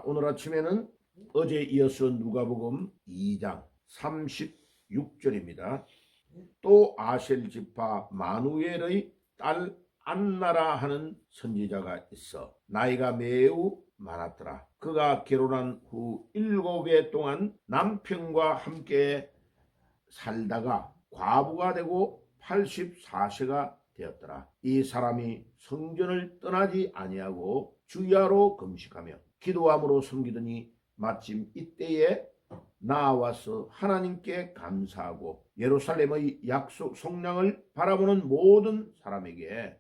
오늘 아침에는 어제 이어서 누가복음 2장 36절입니다. 또 아셀 지파 마누엘의 딸 안나라 하는 선지자가 있어 나이가 매우 많았더라. 그가 결혼한 후 7해 동안 남편과 함께 살다가 과부가 되고 84세가 되었더라. 이 사람이 성전을 떠나지 아니하고 주야로 금식하며 기도함으로 섬기더니 마침 이때에 나와서 하나님께 감사하고 예루살렘의 약속 성량을 바라보는 모든 사람에게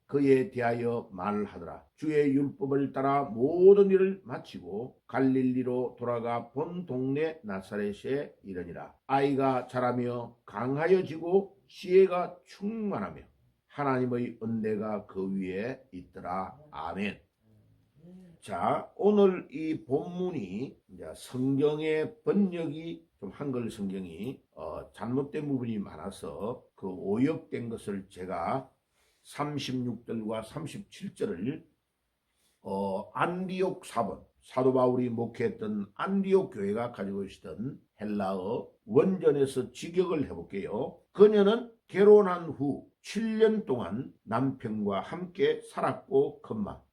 그에 대하여 말하더라. 주의 율법을 따라 모든 일을 마치고 갈릴리로 돌아가 본 동네 나사렛에 이르니라. 아이가 자라며 강하여지고 지혜가 충만하며 하나님의 은혜가 그 위에 있더라. 아멘. 자, 오늘 이 본문이 이제 성경의 번역이 좀 한글 성경이 잘못된 부분이 많아서 그 오역된 것을 제가 36절과 37절을 안디옥 사본 사도 바울이 목회했던 안디옥 교회가 가지고 있었던 헬라어 원전에서 직역을 해볼게요. 그녀는 결혼한 후 7년 동안 남편과 함께 살았고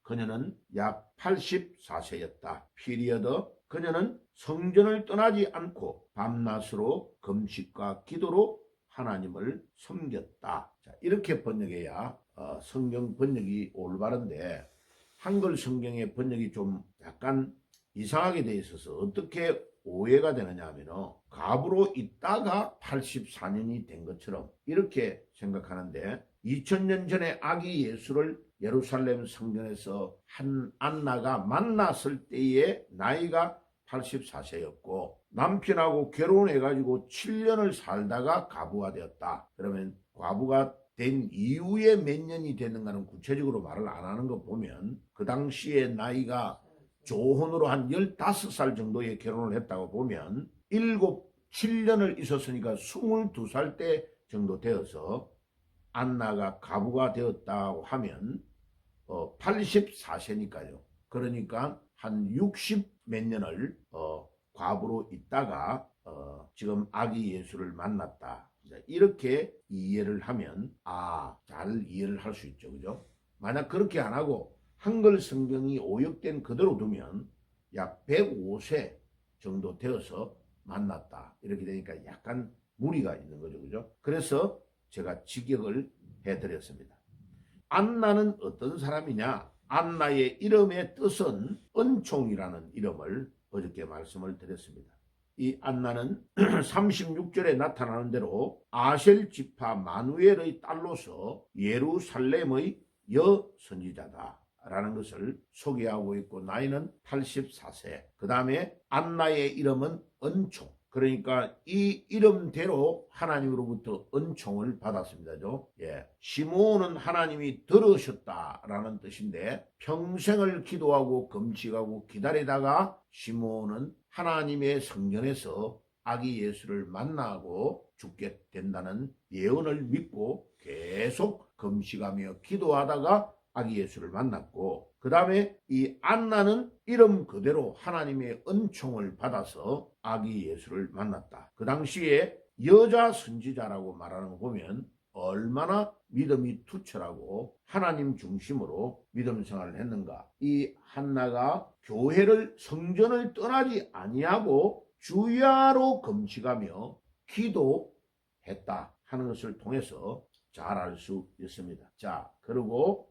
그녀는 약 84세였다. 피리어드 그녀는 성전을 떠나지 않고 밤낮으로 금식과 기도로 하나님을 섬겼다. 자, 이렇게 번역해야 성경 번역이 올바른데 한글 성경의 번역이 좀 약간 이상하게 돼 있어서 어떻게 오해가 되느냐 하면 갑으로 있다가 84년이 된 것처럼 이렇게 생각하는데 2000년 전에 아기 예수를 예루살렘 성전에서 한 안나가 만났을 때의 나이가 84세였고 남편하고 결혼해가지고 7년을 살다가 과부가 되었다. 그러면 과부가 된 이후에 몇 년이 됐는가는 구체적으로 말을 안 하는 거 보면 그 당시에 나이가 조혼으로 한 15살 정도에 결혼을 했다고 보면 7년을 있었으니까 22살 때 정도 되어서 안나가 과부가 되었다고 하면 84세니까요. 그러니까 한 60 몇 년을 과부로 있다가 지금 아기 예수를 만났다. 이렇게 이해를 하면 잘 이해를 할 수 있죠. 그죠? 만약 그렇게 안 하고 한글 성경이 오역된 그대로 두면 약 105세 정도 되어서 만났다. 이렇게 되니까 약간 무리가 있는 거죠. 그죠? 그래서 제가 직역을 해드렸습니다. 안나는 어떤 사람이냐? 안나의 이름의 뜻은 은총이라는 이름을 어저께 말씀을 드렸습니다. 이 안나는 36절에 나타나는 대로 아셀 지파 마누엘의 딸로서 예루살렘의 여선지자다라는 것을 소개하고 있고 나이는 84세. 그 다음에 안나의 이름은 은총. 그러니까 이 이름대로 하나님으로부터 은총을 받았습니다. 시므온은 하나님이 들으셨다라는 뜻인데 평생을 기도하고 금식하고 기다리다가 시므온은 하나님의 성전에서 아기 예수를 만나고 죽게 된다는 예언을 믿고 계속 금식하며 기도하다가 아기 예수를 만났고 그 다음에 이 안나는 이름 그대로 하나님의 은총을 받아서 아기 예수를 만났다. 그 당시에 여자 선지자라고 말하는 거 보면 얼마나 믿음이 투철하고 하나님 중심으로 믿음 생활을 했는가. 이 한나가 교회를 성전을 떠나지 아니하고 주야로 금식하며 기도했다 하는 것을 통해서 잘 알 수 있습니다. 자, 그리고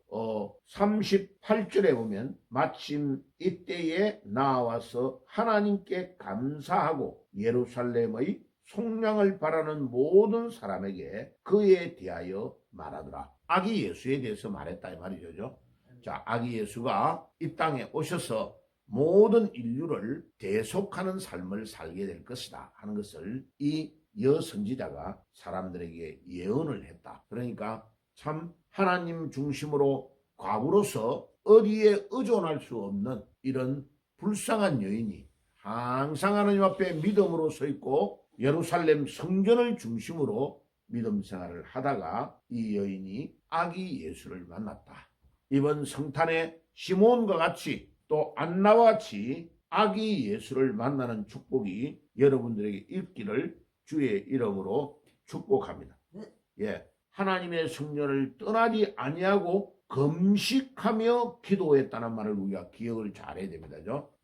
38절에 보면 마침 이때에 나와서 하나님께 감사하고 예루살렘의 속량을 바라는 모든 사람에게 그에 대하여 말하더라. 아기 예수에 대해서 말했다 이 말이죠. 자, 아기 예수가 이 땅에 오셔서 모든 인류를 대속하는 삶을 살게 될 것이다 하는 것을 이 여선지자가 사람들에게 예언을 했다. 그러니까 참 하나님 중심으로 과부로서 어디에 의존할 수 없는 이런 불쌍한 여인이 항상 하나님 앞에 믿음으로 서 있고 예루살렘 성전을 중심으로 믿음 생활을 하다가 이 여인이 아기 예수를 만났다. 이번 성탄에 시몬과 같이 또 안나와 같이 아기 예수를 만나는 축복이 여러분들에게 있기를 주의 이름으로 축복합니다. 예, 하나님의 성령을 떠나지 아니하고 금식하며 기도했다는 말을 우리가 기억을 잘해야 됩니다.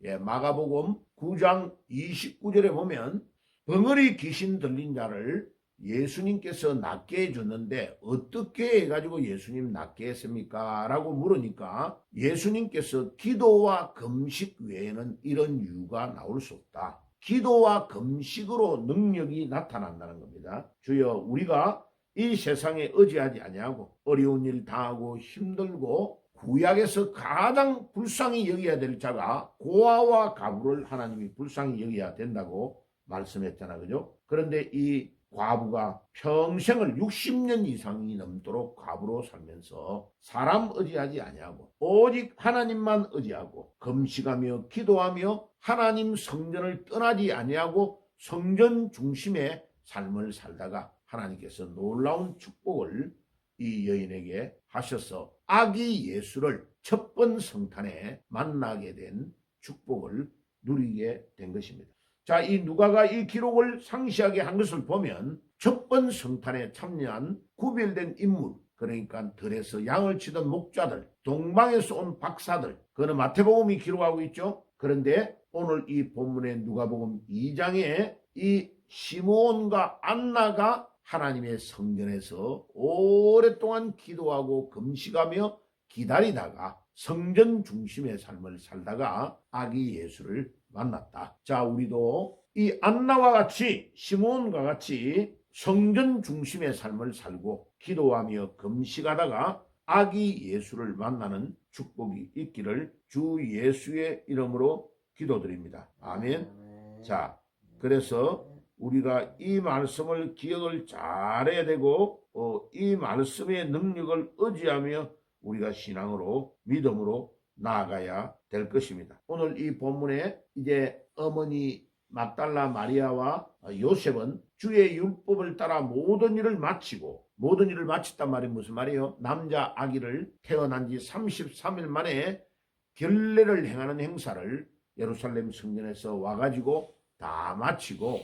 예, 마가복음 9장 29절에 보면 벙어리 귀신 들린 자를 예수님께서 낫게 해줬는데 어떻게 해가지고 예수님 낫게 했습니까? 라고 물으니까 예수님께서 기도와 금식 외에는 이런 이유가 나올 수 없다. 기도와 금식으로 능력이 나타난다는 겁니다. 주여, 우리가 이 세상에 의지하지 아니하고 어려운 일 당하고 힘들고 구약에서 가장 불쌍히 여겨야 될 자가 고아와 가부를 하나님이 불쌍히 여겨야 된다고 말씀했잖아, 그죠? 그런데 이 과부가 평생을 60년 이상이 넘도록 과부로 살면서 사람 의지하지 아니하고 오직 하나님만 의지하고 금식하며 기도하며 하나님 성전을 떠나지 아니하고 성전 중심의 삶을 살다가 하나님께서 놀라운 축복을 이 여인에게 하셔서 아기 예수를 첫 번 성탄에 만나게 된 축복을 누리게 된 것입니다. 자, 이 누가가 이 기록을 상시하게 한 것을 보면 첫 번 성탄에 참여한 구별된 인물, 그러니까 들에서 양을 치던 목자들, 동방에서 온 박사들, 그거는 마태복음이 기록하고 있죠. 그런데 오늘 이 본문의 누가복음 2장에 이 시므온과 안나가 하나님의 성전에서 오랫동안 기도하고 금식하며 기다리다가 성전 중심의 삶을 살다가 아기 예수를 만났다. 자, 우리도 이 안나와 같이 시므온과 같이 성전 중심의 삶을 살고 기도하며 금식하다가 아기 예수를 만나는 축복이 있기를 주 예수의 이름으로 기도드립니다. 아멘. 자, 그래서 우리가 이 말씀을 기억을 잘해야 되고 이 말씀의 능력을 의지하며 우리가 신앙으로 믿음으로 나아가야 될 것입니다. 오늘 이 본문에 이제 어머니 막달라 마리아와 요셉은 주의 율법을 따라 모든 일을 마치고, 모든 일을 마쳤단 말이 무슨 말이에요? 남자 아기를 태어난 지 33일 만에 결례를 행하는 행사를 예루살렘 성전에서 와가지고 다 마치고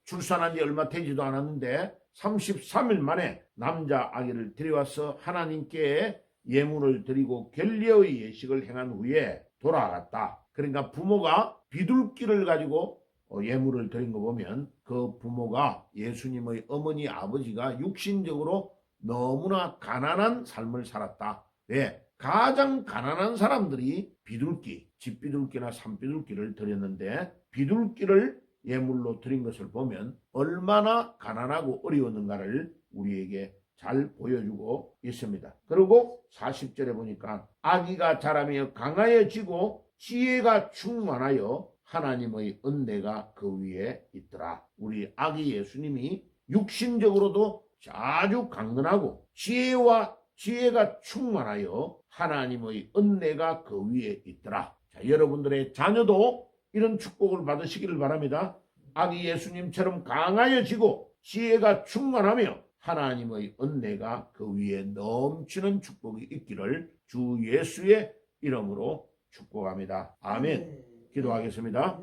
출산한 지 얼마 되지도 않았는데 33일 만에 남자 아기를 데려와서 하나님께 예물을 드리고 결례의 예식을 행한 후에 돌아갔다. 그러니까 부모가 비둘기를 가지고 예물을 드린 거 보면 그 부모가 예수님의 어머니 아버지가 육신적으로 너무나 가난한 삶을 살았다. 왜? 가장 가난한 사람들이 비둘기, 집비둘기나 산비둘기를 드렸는데 비둘기를 예물로 드린 것을 보면 얼마나 가난하고 어려웠는가를 우리에게 잘 보여주고 있습니다. 그리고 40절에 보니까 아기가 자라며 강하여지고 지혜가 충만하여 하나님의 은혜가 그 위에 있더라. 우리 아기 예수님이 육신적으로도 아주 강건하고 지혜가 충만하여 하나님의 은혜가 그 위에 있더라. 자, 여러분들의 자녀도 이런 축복을 받으시기를 바랍니다. 아기 예수님처럼 강하여지고 지혜가 충만하며 하나님의 은혜가 그 위에 넘치는 축복이 있기를 주 예수의 이름으로 축복합니다. 아멘. 기도하겠습니다.